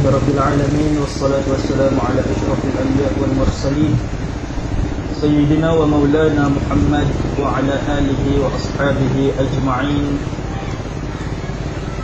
رب العالمين والصلاة والسلام على أشرف الأنبياء والمرسلين سيدنا ومولانا محمد وعلى آله وأصحابه أجمعين.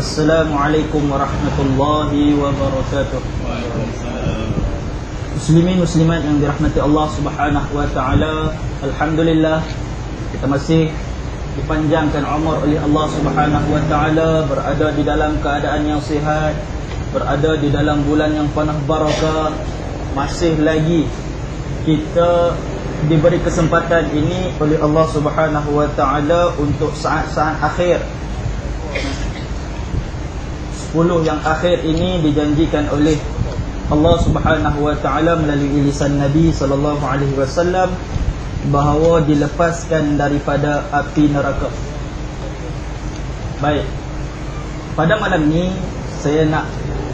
السلام عليكم ورحمة الله وبركاته. Muslimin muslimat yang dirahmati Allah Subhanahu wa taala, alhamdulillah kita masih dipanjangkan umur oleh Allah Subhanahu wa taala, berada di dalam keadaan yang sihat, berada di dalam bulan yang penuh barakah. Masih lagi kita diberi kesempatan ini oleh Allah Subhanahu wa taala untuk saat-saat akhir. 10 yang akhir ini dijanjikan oleh Allah Subhanahu wa taala melalui lisan Nabi sallallahu alaihi wasallam bahawa dilepaskan daripada api neraka. Baik. Pada malam ni saya nak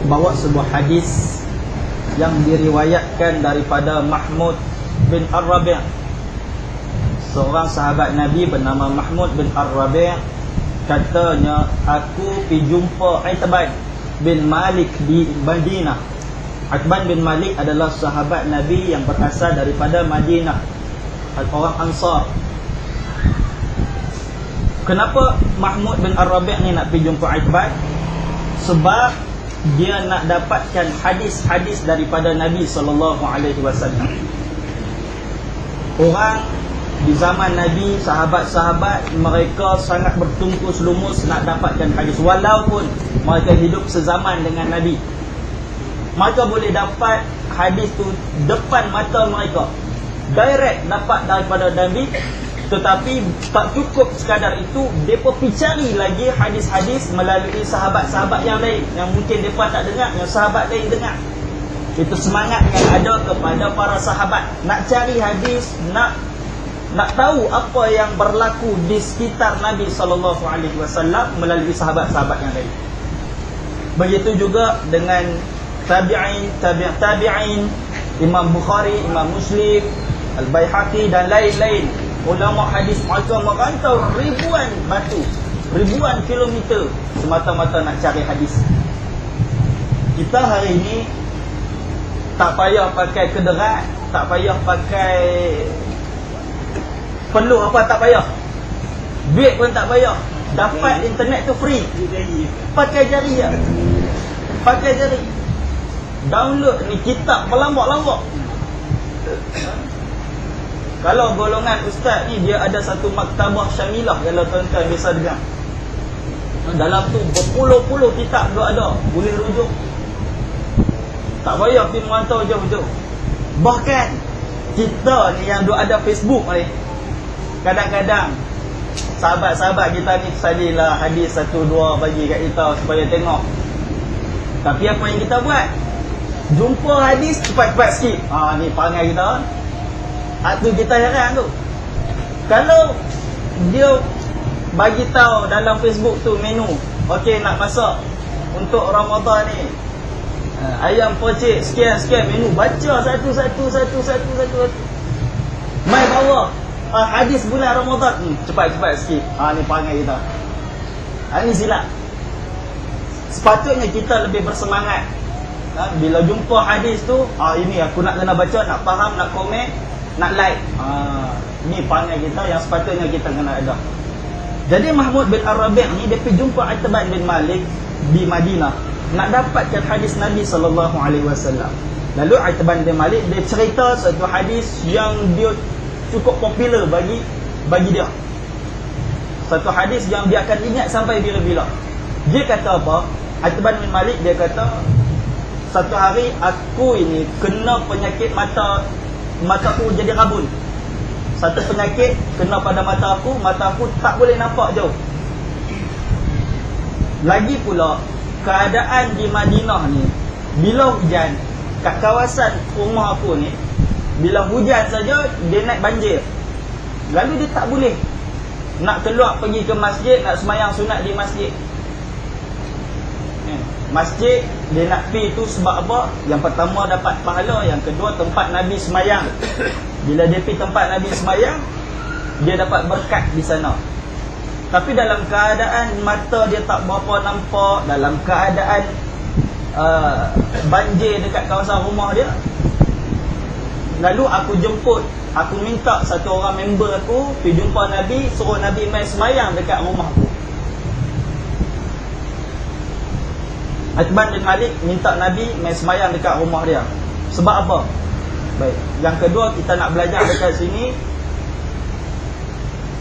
bawa sebuah hadis yang diriwayatkan daripada Mahmud bin Ar-Rabi'. Seorang sahabat Nabi bernama Mahmud bin Ar-Rabi', katanya, aku pergi jumpa Itban bin Malik di Madinah. Itban bin Malik adalah sahabat Nabi yang berasal daripada Madinah, orang Ansar. Kenapa Mahmud bin Ar-Rabi' ni nak pergi jumpa Itban? Sebab dia nak dapatkan hadis-hadis daripada Nabi SAW. Orang di zaman Nabi, sahabat-sahabat mereka sangat bertungkus lumus nak dapatkan hadis. Walaupun mereka hidup sezaman dengan Nabi, mereka boleh dapat hadis tu depan mata mereka, direct dapat daripada Nabi. Tetapi tak cukup sekadar itu, mereka pergi cari lagi hadis-hadis melalui sahabat-sahabat yang lain, yang mungkin mereka tak dengar, yang sahabat lain dengar. Itu semangat yang ada kepada para sahabat, nak cari hadis, nak tahu apa yang berlaku di sekitar Nabi SAW melalui sahabat-sahabat yang lain. Begitu juga dengan tabi'in, tabi'in, Imam Bukhari, Imam Muslim, Al-Baihaqi dan lain-lain. Ulama hadis mereka merantau ribuan batu, ribuan kilometer semata-mata nak cari hadis. Kita hari ini tak payah pakai kederat, tak payah pakai perlu apa, tak payah duit pun tak payah, dapat internet tu free. Pakai jari je, pakai jari download ni kitab berlambak-lambak. Kalau golongan ustaz ni, dia ada satu maktabah syamilah, kalau tuan-tuan biasa dengar. Dalam tu berpuluh-puluh kitab dia ada, boleh rujuk. Tak payah pergi merantau jauh-jauh. Bahkan kita ni yang dia ada Facebook ni, kadang-kadang sahabat-sahabat kita ni salilah hadis 1-2 bagi kat kita supaya tengok. Tapi apa yang kita buat? Jumpa hadis cepat-cepat sikit. Ni perangai kita. Tu kita heran tu. Kalau dia bagi tahu dalam Facebook tu menu, okey nak masak untuk Ramadan ni, ayam pocik sekian-sekian menu, baca satu-satu. Mai bawah hadis bulan Ramadan, cepat-cepat sikit. Ni perangai kita. Ni silap. Sepatutnya kita lebih bersemangat. Bila jumpa hadis tu, ini aku nak kena baca, nak faham, nak komen, nak like. Ni perangai kita yang sepatutnya kita kena ada. Jadi Mahmud bin Ar-Rabi' ni dia pergi jumpa Itban bin Malik di Madinah, nak dapatkan hadis Nabi SAW. Lalu Itban bin Malik dia cerita satu hadis yang dia cukup popular bagi dia. Satu hadis yang dia akan ingat sampai bila-bila. Dia kata apa? Itban bin Malik dia kata, satu hari aku ini kena penyakit mataku jadi rabun. Satu penyakit kena pada mataku tak boleh nampak jauh. Lagi pula keadaan di Madinah ni, bila hujan, kat kawasan rumah aku ni, bila hujan saja dia naik banjir. Lalu dia tak boleh nak keluar pergi ke masjid, nak sembahyang sunat di masjid. Masjid dia nak pergi tu sebab apa? Yang pertama dapat pahala, yang kedua tempat Nabi sembahyang. Bila dia pergi tempat Nabi sembahyang, dia dapat berkat di sana. Tapi dalam keadaan mata dia tak berapa nampak, dalam keadaan banjir dekat kawasan rumah dia. Lalu aku jemput, aku minta satu orang member aku pergi jumpa Nabi, suruh Nabi main semayang dekat rumah aku. Uthman bin Malik minta Nabi main semayang dekat rumah dia. Sebab apa? Baik, yang kedua kita nak belajar dekat sini,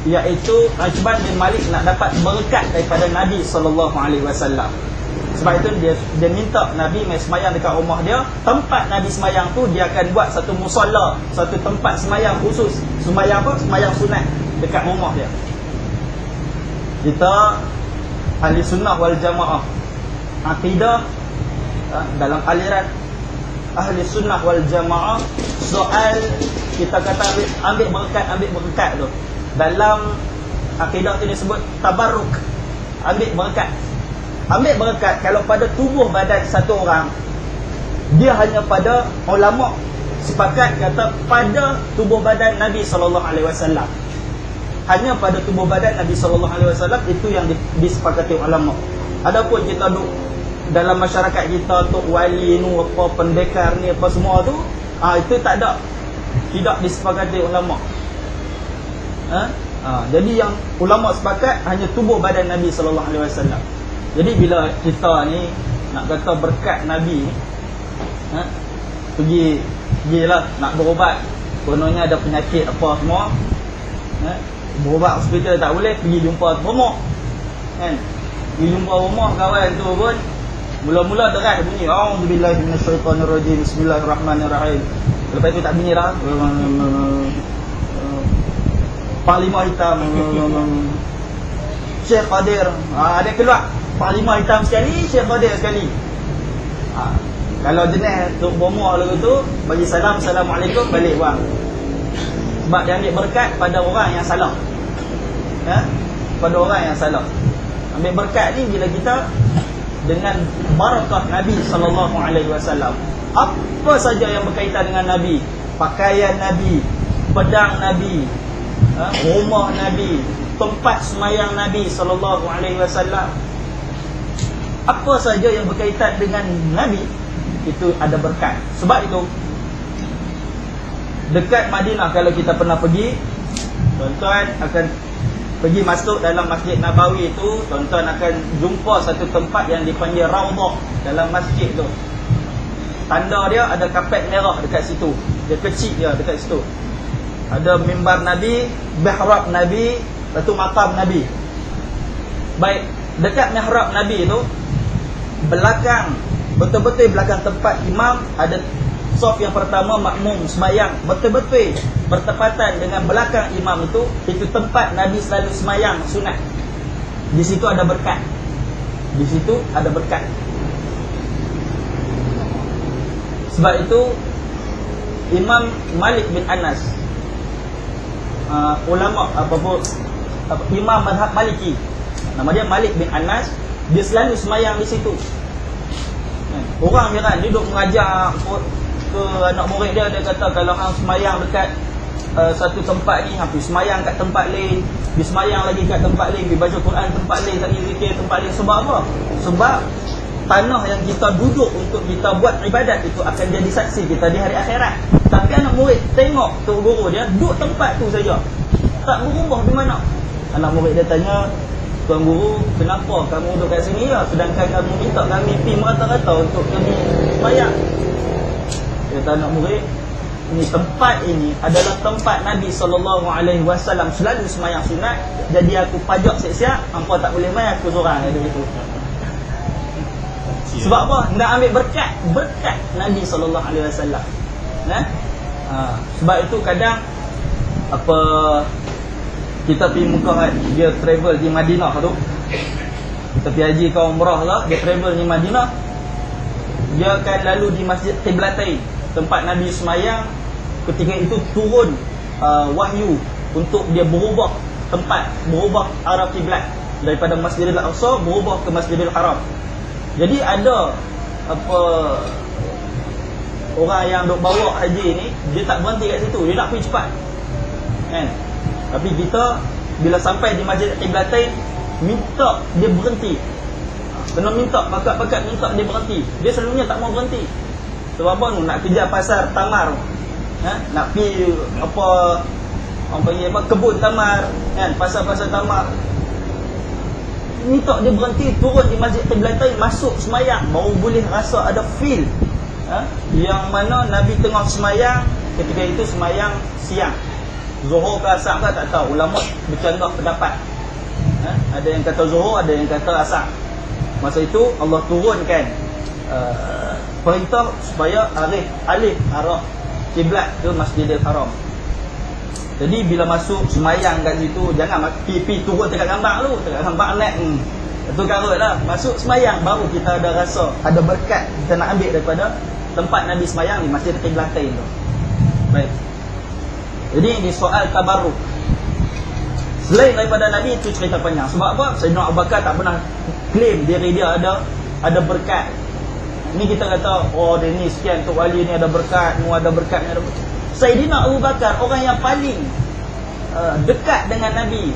iaitu Uthman bin Malik nak dapat berkat daripada Nabi SAW. Sebab itu dia minta Nabi main semayang dekat rumah dia. Tempat Nabi semayang tu dia akan buat satu musalla, satu tempat semayang khusus. Semayang apa? Semayang sunat dekat rumah dia. Kita ahli sunnah wal jamaah, akidah dalam aliran ahli sunnah wal jamaah, soal kita kata ambil berkat tu. Dalam akidah tu disebut tabarruk, ambil berkat. Ambil berkat kalau pada tubuh badan satu orang, dia hanya pada ulama sepakat kata pada tubuh badan Nabi SAW. Hanya pada tubuh badan Nabi SAW itu yang disepakati ulama. Adapun kita duk dalam masyarakat kita tu wali ni apa pendekar ni apa semua tu, itu tak ada, tidak disepakati ulama. Jadi yang ulama sepakat hanya tubuh badan Nabi SAW. Jadi bila kita ni nak kata berkat Nabi ni, pergilah nak berubat, kononnya ada penyakit apa semua, berubat hospital tak boleh, pergi jumpa rumah, kan? Pergi jumpa rumah kawan tu pun mula-mula derat bunyi auzubillahi minasyaitonirrajim, bismillahirrahmanirrahim. Lepas tu tak bunyi dah, Panglima hitam, Syekh Qadir, ada keluar Panglima hitam sekali, Syekh Qadir sekali. Kalau jenis tuk bomoh lagu tu, bagi salam, assalamualaikum, balik buang. Sebab dia ambil berkat pada orang yang salah, pada orang yang salah. Ambil berkat ni bila kita dengan barakah Nabi SAW. Apa saja yang berkaitan dengan Nabi, pakaian Nabi, pedang Nabi, rumah Nabi, tempat semayang Nabi SAW, apa saja yang berkaitan dengan Nabi itu ada berkat. Sebab itu dekat Madinah kalau kita pernah pergi, tuan-tuan akan pergi masuk dalam Masjid Nabawi itu, tuan-tuan akan jumpa satu tempat yang dipanggil Raudhah dalam masjid tu. Tanda dia ada kapet merah dekat situ. Dia kecil dia dekat situ. Ada mimbar Nabi, mihrab Nabi, lepas tu makam Nabi. Baik, dekat mihrab Nabi tu, belakang, betul-betul belakang tempat imam, ada saf yang pertama makmum semayang, betul-betul bertepatan dengan belakang imam itu tempat Nabi selalu semayang sunat. Di situ ada berkat. Di situ ada berkat. Sebab itu Imam Malik bin Anas, ulama Imam Madhab Maliki, nama dia Malik bin Anas, dia selalu semayang di situ. Orang dia kan, dia duduk mengajar ke anak murid dia, dia kata kalau hang semayang dekat satu tempat ni, hang pergi semayang kat tempat lain, pergi semayang lagi kat tempat lain, pergi baca Quran tempat lain, tak pergi zikir tempat lain. Sebab apa? Sebab tanah yang kita duduk untuk kita buat ibadat itu akan jadi saksi kita di hari akhirat. Tapi anak murid tengok tu guru dia duduk tempat tu saja, tak berubah di mana. Anak murid dia tanya, tuan guru, kenapa kamu duduk kat sini ya, sedangkan kamu minta kami pergi merata-rata untuk kami semayang? Dia tanya anak murid, ini tempat ini adalah tempat Nabi SAW selalu semayang sunat, jadi aku pajak siap-siap, hampa tak boleh main, aku seorang ada itu. Sebab apa? Nak ambil berkat Nabi SAW. Sebab itu kadang apa kita pergi Mekah, dia travel di Madinah tu, kita pergi haji ke umrah lah, dia travel di Madinah, dia akan lalu di Masjid Qiblatain, tempat Nabi semayang. Ketika itu turun wahyu untuk dia berubah tempat, berubah arah kiblat daripada Masjidil Aqsa berubah ke Masjidil Haram. Jadi ada apa orang yang duk bawa haji ni, dia tak berhenti kat situ, dia nak pergi cepat, kan? Tapi kita bila sampai di Masjid Qiblatain, minta dia berhenti Kena minta, pakat-pakat minta dia berhenti. Dia selalunya tak mau berhenti. Sebab apa tu? Nak kejar pasar tamar, nak pergi apa, orang panggil apa, kebun tamar, kan, pasar-pasar tamar. Minta dia berhenti, turun di Masjid Qiblatain, masuk semayang, baru boleh rasa ada feel, yang mana Nabi tengah semayang. Ketika itu semayang siang, Zuhur ke Asar ke tak tahu, ulama bercanggah pendapat. Ada yang kata Zuhur, ada yang kata Asar. Masa itu Allah turunkan perintah supaya alih arah kiblat ke Masjidil Haram. Jadi bila masuk semayang kat situ, jangan pergi turun dekat gambar tu, dekat gambar naik itu karut lah. Masuk semayang baru kita ada rasa, ada berkat kita nak ambil daripada tempat Nabi semayang di Masjid Qiblatain tu. Baik. Jadi ini soal tabarruk. Selain daripada Nabi, itu cerita panjang. Sebab apa? Sayyidina Abu Bakar tak pernah claim diri dia ada berkat. Ni kita kata, oh dia ni sekian, Tok Wali ni ada berkat, mu ada berkat, ni ada berkat. Sayyidina Abu Bakar, orang yang paling dekat dengan Nabi,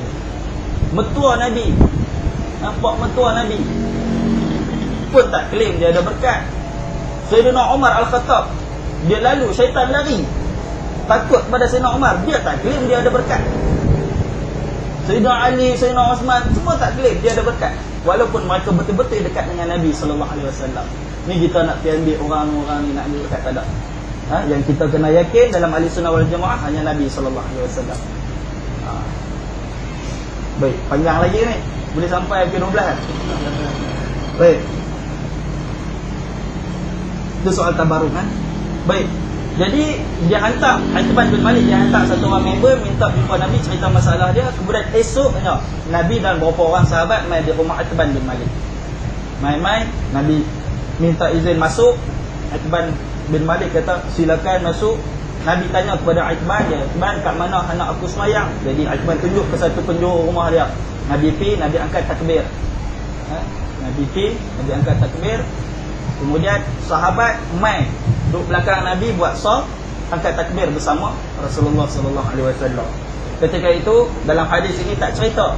mertua Nabi, nampak mertua Nabi, pun tak claim dia ada berkat. Sayyidina Umar Al-Khattab, dia lalu, syaitan lari, takut pada Sayyidina Umar, dia tak claim dia ada berkat. Sayyidina Ali, Sayyidina Osman, semua tak claim dia ada berkat, walaupun mereka betul-betul dekat dengan Nabi SAW. Ni kita nak pergi ambil orang-orang ni nak ambil berkat, tak ada. Yang kita kena yakin dalam ahli sunnah wal jamaah hanya Nabi SAW. Baik, panjang lagi ni, boleh sampai ke 12 kan? Baik, itu soal tabaruk kan? Baik, jadi dia hantar Itban bin Malik, dia hantar satu orang member minta jumpa Nabi, cerita masalah dia. Kemudian esoknya Nabi dan beberapa orang sahabat mai di rumah Itban bin Malik. Mai Nabi minta izin masuk. Itban bin Malik kata silakan masuk. Nabi tanya kepada Itban, Itban kat mana anak aku semayang? Jadi Itban tunjuk ke satu penjuru rumah dia. Nabi pi, Nabi angkat takbir. Nabi pi, Nabi angkat takbir. Kemudian sahabat mai duduk belakang Nabi buat saf, angkat takbir bersama Rasulullah SAW. Ketika itu dalam hadis ini tak cerita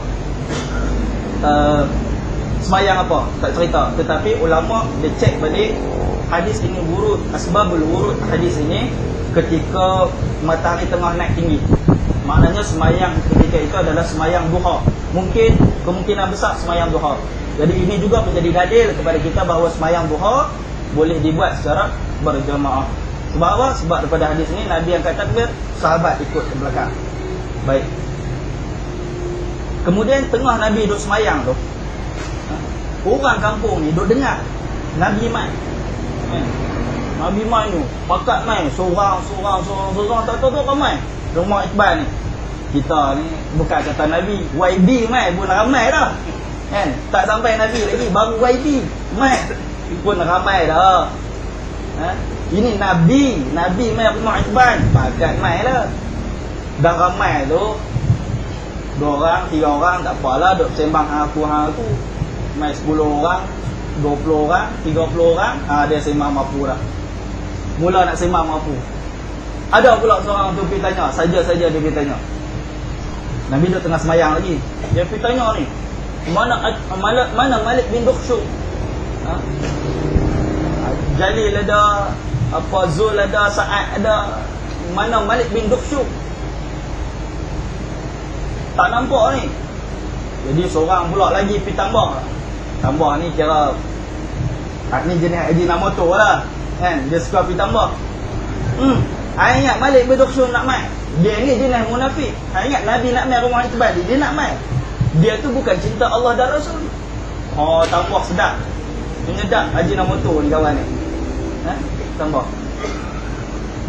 semayang apa, tak cerita. Tetapi ulama dia cek balik hadis ini wurud, asbabul wurud hadis ini ketika matahari tengah naik tinggi. Maknanya semayang ketika itu adalah semayang duha. Kemungkinan besar semayang duha. Jadi ini juga menjadi dalil kepada kita bahawa semayang duha boleh dibuat secara berjamaah. Sebab apa? Sebab daripada hadis ini Nabi angkat takbir, sahabat ikut ke belakang. Baik. Kemudian tengah Nabi duduk semayang tu, orang kampung ni duduk dengar Nabi mai. Nabi mai tu, pakat mai, seorang, tak tahu ramai. Rumah Iqbal ni, kita ni bukan kata Nabi, YB mai pun ramai dah. Kan? Tak sampai Nabi lagi, baru YB mai pun ramai dah. Ini Nabi mai rumah Iqbal, pakat mai lah. Dah ramai tu, 2 orang, 3 orang, tak apalah, duk sembang aku. Mai 10 orang, 20 orang, 30 orang, dia sembang mampu dah. Mula nak sembang mampu. Ada pula seorang tu pergi tanya, saja-saja dia pergi tanya. Nabi duduk tengah semayang lagi. Dia pergi tanya ni, mana Malik bin Dukhsyum? Jalil ada, Zul ada, Sa'ad ada, mana Malik bin Dukhsyum? Tak nampak ni. Jadi seorang pula lagi pergi tambah ni kira ni jenis haji nak motor lah kan, dia suka pergi tambah. I ingat Malik bin Dukhsyum nak mai. Dia ni jenis munafik. I ingat Nabi nak mai rumah Iqbal, dia nak mai. Dia tu bukan cinta Allah dan Rasul. Tambah sedap, menyedap haji nak motor ni kawan ni. Tambah.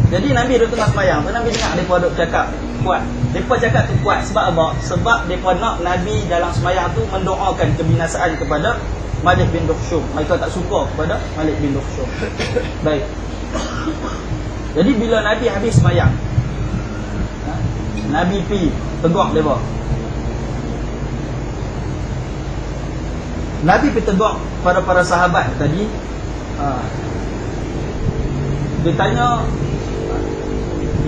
Jadi Nabi duduk tengah semayang tu, Nabi dengar mereka duduk cakap kuat. Mereka cakap tu kuat sebab apa? Sebab mereka nak Nabi dalam semayang tu mendoakan kebinasaan kepada Malik bin Dukhsyum. Mereka tak suka kepada Malik bin Dukhsyum. Baik. Jadi bila Nabi habis semayang, Nabi pergi tegur mereka. Nabi pergi tegur pada para sahabat tadi. Dia tanya,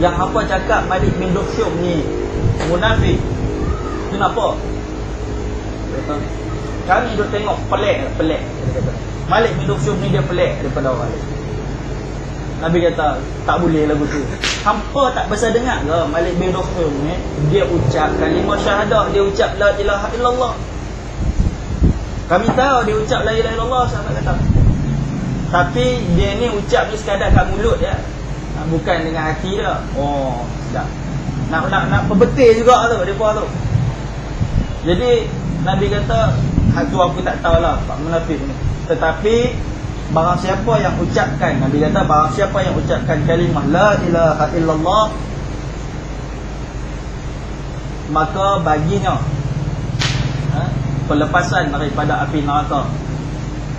yang apa cakap Malik bin Dukhsyum ni munafik, kenapa? Kami duk tengok pelik dia kata. Malik bin Dukhsyum ni dia pelik daripada orang lain. Nabi kata tak boleh lagu tu. Hampa tak besar dengar ke Malik bin Dukhsyum ni dia ucap kalimah syahadah, dia ucap la ilaha illallah. Kami tahu dia ucap la ilaha illallah, sahabat kata. Tapi dia ni ucap ni sekadar kat mulut ya. Bukan dengan hati dia. Oh, sedap. Nak perbetul juga tu depa tu. Jadi Nabi kata, hak tu aku tak tahulah Pak munafik ni. Tetapi barang siapa yang ucapkan, Nabi kata barang siapa yang ucapkan kalimah la ilaha illallah, maka baginya pelepasan daripada api neraka.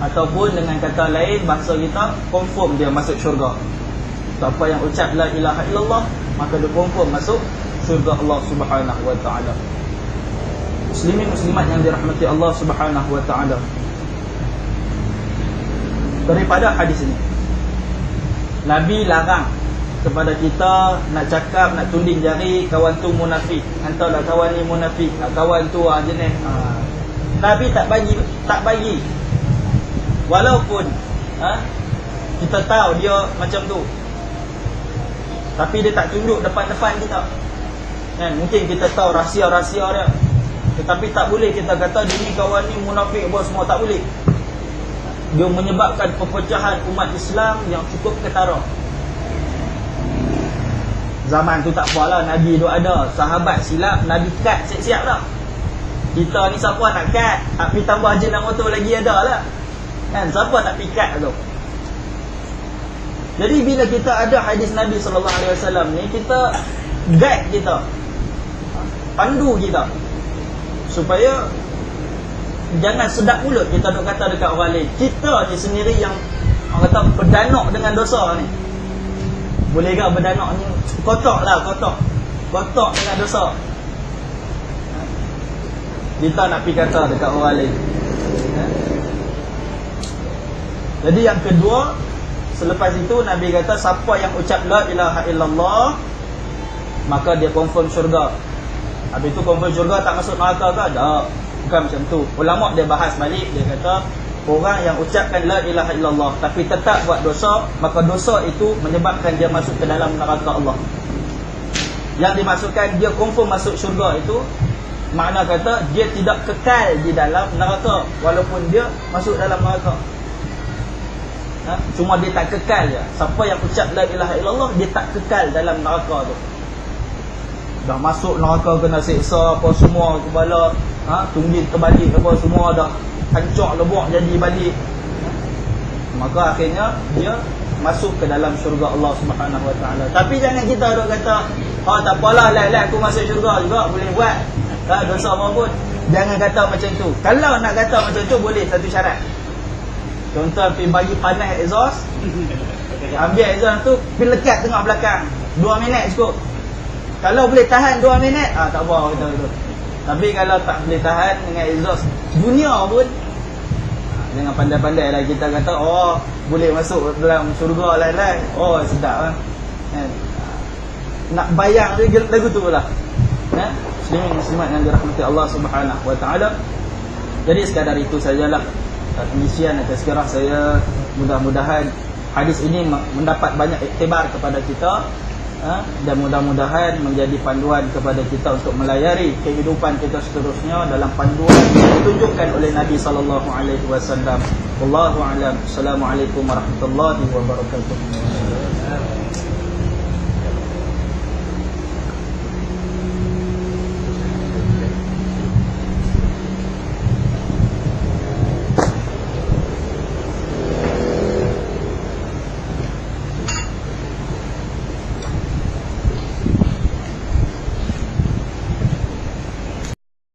Ataupun dengan kata lain, bahasa kita, confirm dia masuk syurga. Siapa yang ucap la ilaha illallah, maka dia confirm masuk syurga Allah Subhanahu wa ta'ala. Muslimin muslimat yang dirahmati Allah Subhanahu wa ta'ala, daripada hadis ini Nabi larang kepada kita nak cakap, nak tunding jari kawan tu munafik, hantarlah kawan ni munafik, kawan tu jenis Nabi tak bagi walaupun kita tahu dia macam tu, tapi dia tak tunjuk depan-depan kita kan. Mungkin kita tahu rahsia-rahsia dia, tetapi tak boleh kita kata dia ni kawan ni munafik bos, semua tak boleh. Dia menyebabkan perpecahan umat Islam yang cukup ketara. Zaman tu tak apalah, Nabi tu ada, sahabat silap, Nabi kat siap-siap dah. Kita ni siapa nak kat, tapi tambah jenama tu lagi ada lah kan, siapa tak pikat tu. Jadi bila kita ada hadis Nabi SAW ni, kita guide kita, pandu kita, supaya jangan sedap mulut kita duk kata dekat orang lain. Kita ni sendiri yang orang kata berdanuk dengan dosa ni. Boleh ke berdanuk ni? Kotak dengan dosa. Kita nak pergi kata dekat orang lain. Jadi yang kedua, selepas itu Nabi kata siapa yang ucap la ilaha illallah, maka dia confirm syurga. Habis itu confirm syurga, tak masuk neraka ke? Tak, bukan macam tu. Ulama dia bahas balik, dia kata orang yang ucapkan la ilaha illallah tapi tetap buat dosa, maka dosa itu menyebabkan dia masuk ke dalam neraka Allah. Yang dimasukkan dia confirm masuk syurga itu, makna kata dia tidak kekal di dalam neraka walaupun dia masuk dalam neraka. Cuma dia tak kekal je. Siapa yang ucap la ilaha illallah, dia tak kekal dalam neraka tu. Dah masuk neraka kena seksa apa semua kepala, tunggit terbalik apa semua dah hancur lebur jadi balik. Maka akhirnya dia masuk ke dalam syurga Allah Subhanahu wa taala. Tapi jangan kita duk kata, tak apalah, lai-lai aku masuk syurga juga, boleh buat. Dosa apa pun. Jangan kata macam tu. Kalau nak kata macam tu, boleh, satu syarat. Contoh pergi bagi panas exhaust, ambil exhaust tu pergi lekat tengah belakang 2 minit cukup. Kalau boleh tahan 2 minit, tak apa kita tu. Tapi kalau tak boleh tahan dengan exhaust dunia pun, jangan pandai-pandai lah kita kata boleh masuk dalam syurga lain-lain. Sedap kan. Nak bayang lagu tu lah. Muslimin muslimat yang dirahmati Allah Subhanahu wa taala. Jadi sekadar itu sajalah pengisian atas kirah saya. Mudah-mudahan hadis ini mendapat banyak iktibar kepada kita, dan mudah-mudahan menjadi panduan kepada kita untuk melayari kehidupan kita seterusnya dalam panduan yang ditunjukkan oleh Nabi sallallahu alaihi wasallam. Wallahu a'lam. Assalamualaikum warahmatullahi wabarakatuh.